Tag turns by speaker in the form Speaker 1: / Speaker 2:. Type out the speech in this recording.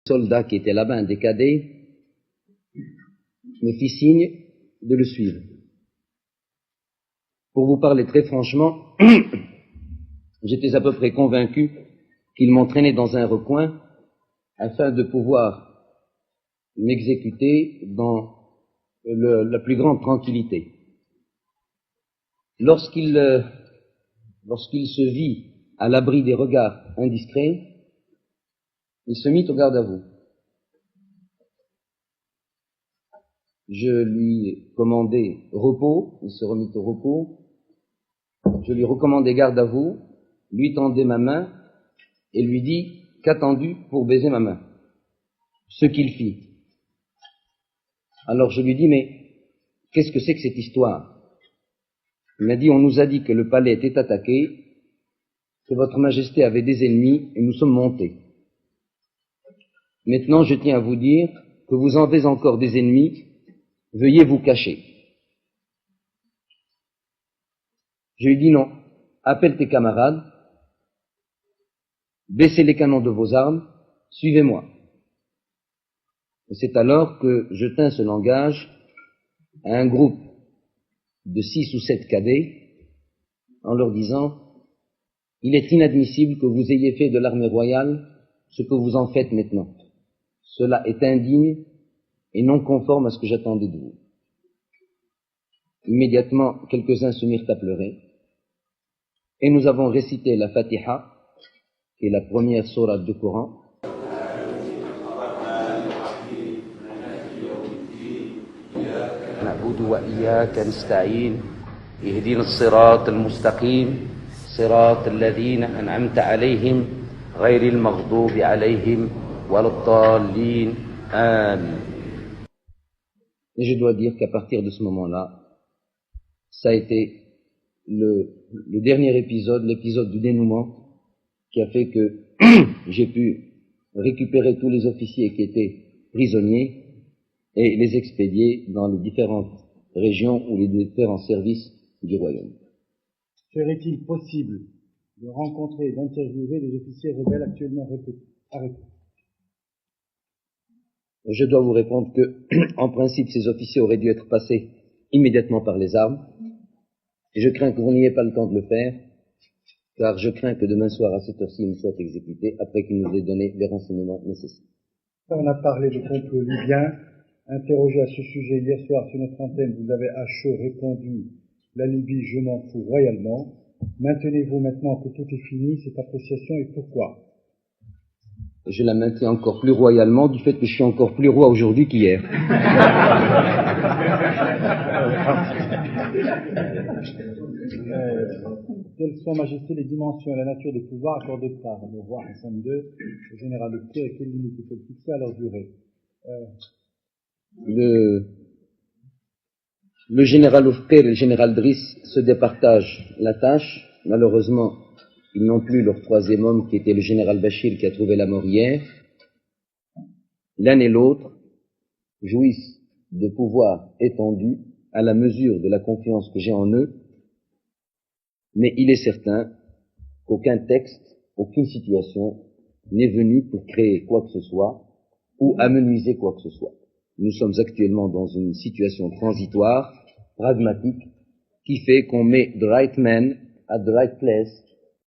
Speaker 1: soldat qui était là-bas, un des cadets, me fit signe de le suivre. Pour vous parler très franchement, j'étais à peu près convaincu qu'il m'entraînait dans un recoin afin de pouvoir m'exécuter dans la plus grande tranquillité. Lorsqu'il se vit à l'abri des regards indiscrets, il se mit au garde à vous. Je lui commandai repos, il se remit au repos. Je lui recommandai garde à vous, lui tendai ma main et lui dis qu'attendu pour baiser ma main. Ce qu'il fit. Alors je lui dis, mais qu'est-ce que c'est que cette histoire? Il m'a dit, on nous a dit que le palais était attaqué, que votre majesté avait des ennemis et nous sommes montés. Maintenant, je tiens à vous dire que vous en avez encore des ennemis, veuillez vous cacher. Je lui dis non, appelle tes camarades, baissez les canons de vos armes, suivez-moi. Et c'est alors que je tins ce langage à un groupe de 6 ou 7 cadets en leur disant, il est inadmissible que vous ayez fait de l'armée royale ce que vous en faites maintenant. Cela est indigne et non conforme à ce que j'attendais de vous. Immédiatement, quelques-uns se mirent à pleurer et nous avons récité la Fatiha, qui est la première sourate du Coran. نعبد وإياك نستعين اهدنا الصراط المستقيم صراط الذين أنعمت عليهم غير المغضوب عليهم ولا الضالين آمين. Et je dois dire qu'à partir de ce moment-là, ça a été le dernier épisode, l'épisode du dénouement, qui a fait que j'ai pu récupérer tous les officiers qui étaient prisonniers et les expédier dans les différentes régions ou les différents services du royaume.
Speaker 2: Serait-il possible de rencontrer et d'interviewer les officiers rebelles actuellement arrêtés?
Speaker 1: Je dois vous répondre que, en principe, ces officiers auraient dû être passés immédiatement par les armes, et je crains que vous n'ayez pas le temps de le faire, car je crains que demain soir à cette heure-ci, ils soient exécutés après qu'ils nous aient donné les renseignements nécessaires.
Speaker 2: On a parlé de complot libyen. Interrogé à ce sujet hier soir sur notre antenne, vous avez à chaud répondu « La Libye, je m'en fous royalement ». Maintenez-vous maintenant que tout est fini, cette appréciation, et pourquoi?
Speaker 1: Je la maintiens encore plus royalement du fait que je suis encore plus roi aujourd'hui qu'hier.
Speaker 2: Quelles sont, Majesté, les dimensions et la nature des pouvoirs accordés par le roi Hassan II, le général Leclerc, et quelles limites il faut fixer à leur durée?
Speaker 1: Le général Oufker et le général Driss se départagent la tâche. Malheureusement, ils n'ont plus leur troisième homme qui était le général Bachir qui a trouvé la mort hier. L'un et l'autre jouissent de pouvoirs étendus à la mesure de la confiance que j'ai en eux, mais il est certain qu'aucun texte, aucune situation n'est venu pour créer quoi que ce soit ou amenuiser quoi que ce soit. Nous sommes actuellement dans une situation transitoire, pragmatique, qui fait qu'on met the right man at the right place